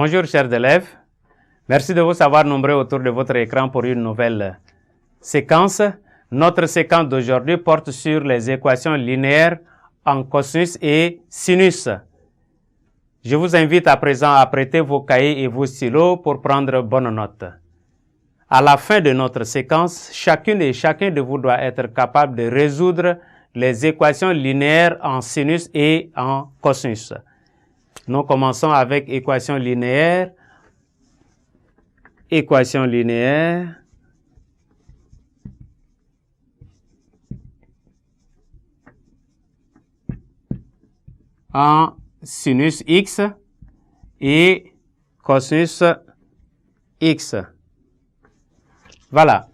Bonjour chers élèves, merci de vous savoir nombreux autour de votre écran pour une nouvelle séquence. Notre séquence d'aujourd'hui porte sur les équations linéaires en cosinus et sinus. Je vous invite à présent à prêter vos cahiers et vos stylos pour prendre bonne note. À la fin de notre séquence, chacune et chacun de vous doit être capable de résoudre les équations linéaires en sinus et en cosinus. Nous commençons avec équation linéaire. Équation linéaire. En sinus x et cosinus x. Voilà.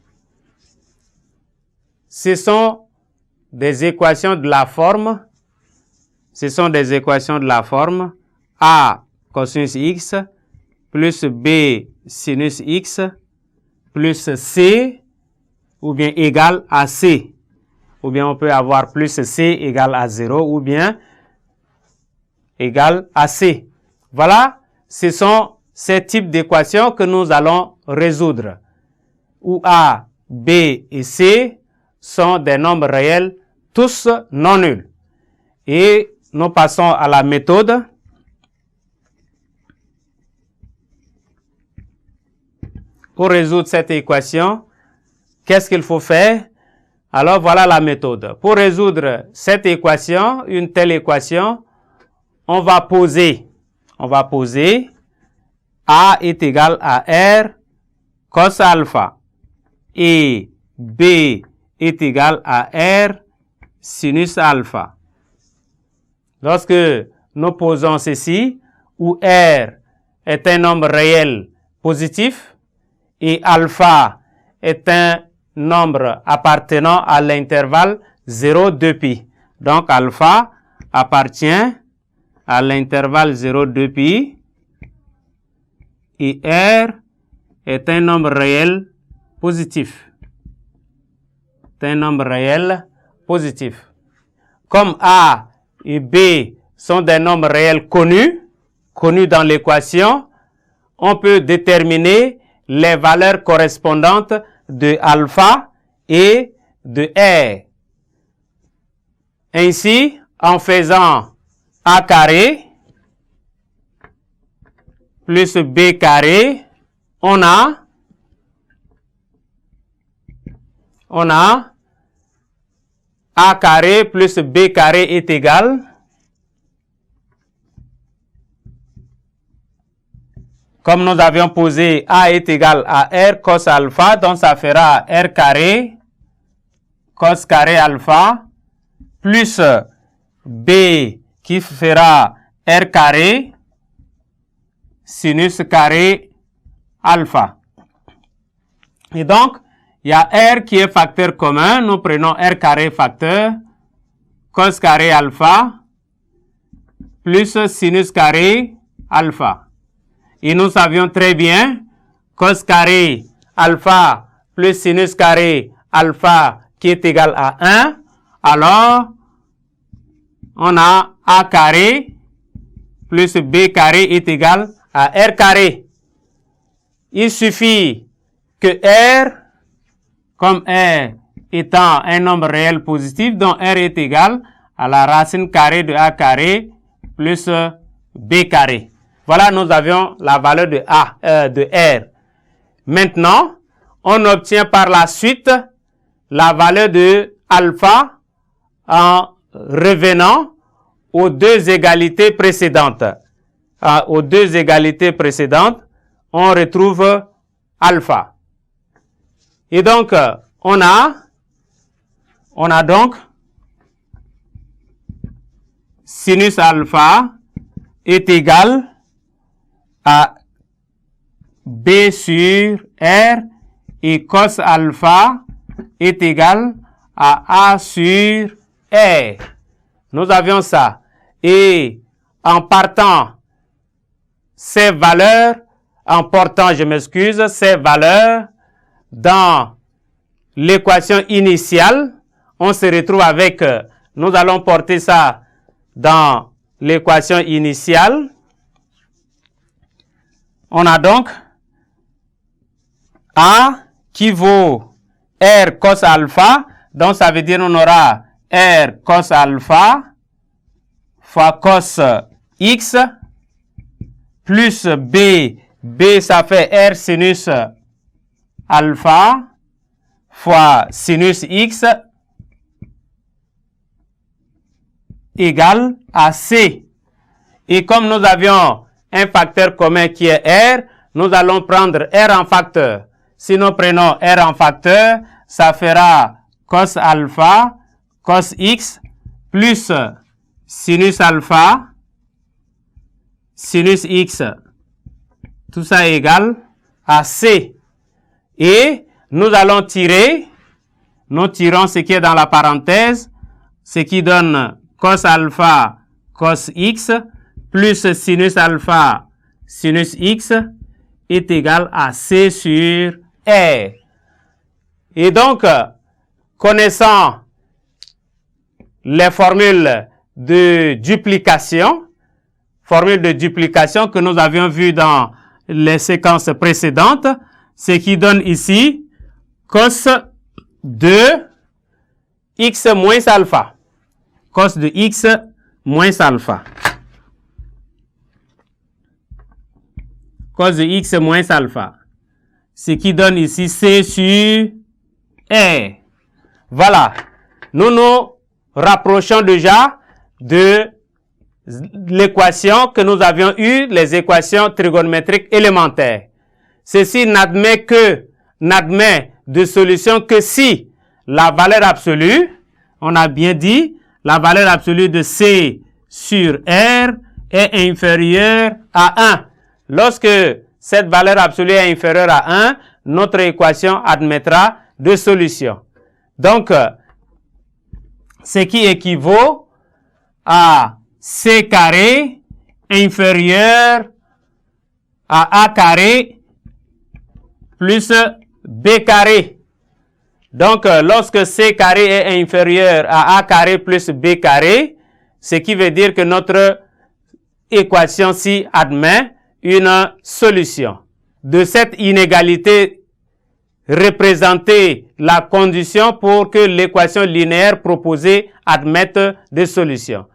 Ce sont des équations de la forme. A cosinus x plus B sinus x plus C ou bien égal à C. Ou bien on peut avoir plus C égal à 0 ou bien égal à C. Voilà, ce sont ces types d'équations que nous allons résoudre. Où A, B et C sont des nombres réels, tous non nuls. Et nous passons à la méthode. Pour résoudre cette équation, qu'est-ce qu'il faut faire? Alors voilà la méthode. Pour résoudre cette équation, une telle équation, on va poser A est égal à R cos alpha et B est égal à R sinus alpha. Lorsque nous posons ceci, où R est un nombre réel positif, et alpha est un nombre appartenant à l'intervalle 0, 2pi. Donc, alpha appartient à l'intervalle 0, 2pi et R est un nombre réel positif. Comme A et B sont des nombres réels connus dans l'équation, on peut déterminer les valeurs correspondantes de alpha et de R. Ainsi, en faisant A carré plus B carré, on a A carré plus B carré est égal comme nous avions posé A est égal à R cos alpha, donc ça fera R carré cos carré alpha plus B qui fera R carré sinus carré alpha. Et donc, il y a R qui est facteur commun. Nous prenons R carré facteur cos carré alpha plus sinus carré alpha. Et nous savions très bien cos carré alpha plus sinus carré alpha qui est égal à 1. Alors, on a A carré plus B carré est égal à R carré. Il suffit que R, comme R étant un nombre réel positif, dont R est égal à la racine carrée de A carré plus B carré. Voilà, nous avions la valeur de R. Maintenant, on obtient par la suite la valeur de alpha en revenant aux deux égalités précédentes. Aux deux égalités précédentes, on retrouve alpha. Et donc, on a donc sinus alpha est égal à B sur R et cos alpha est égal à A sur R. Nous avions ça. Et en portant ces valeurs dans l'équation initiale, on se retrouve avec, nous allons porter ça dans l'équation initiale. On a donc A qui vaut R cos alpha. Donc, ça veut dire on aura R cos alpha fois cos X plus B. B, ça fait R sinus alpha fois sinus X égale à C. Et comme nous avions un facteur commun qui est R, nous allons prendre R en facteur. Si nous prenons R en facteur, ça fera cos alpha, cos X, plus sinus alpha, sinus X. Tout ça est égal à C. Et nous allons tirer, nous tirons ce qui est dans la parenthèse, ce qui donne cos alpha, cos X, plus sinus alpha, sinus X, est égal à C sur R. Et donc, connaissant les formules de duplication que nous avions vues dans les séquences précédentes, ce qui donne ici cos de X moins alpha. Cos de X moins alpha. Cos de X moins alpha. Ce qui donne ici C sur R. Voilà. Nous nous rapprochons déjà de l'équation que nous avions eue, les équations trigonométriques élémentaires. Ceci n'admet de solution que si la valeur absolue, on a bien dit, la valeur absolue de C sur R est inférieure à 1. Lorsque cette valeur absolue est inférieure à 1, notre équation admettra de solution. Donc, ce qui équivaut à C carré inférieur à A carré plus B carré. Donc, lorsque C carré est inférieur à A carré plus B carré, ce qui veut dire que notre équation-ci admet une solution. De cette inégalité, représenter la condition pour que l'équation linéaire proposée admette des solutions.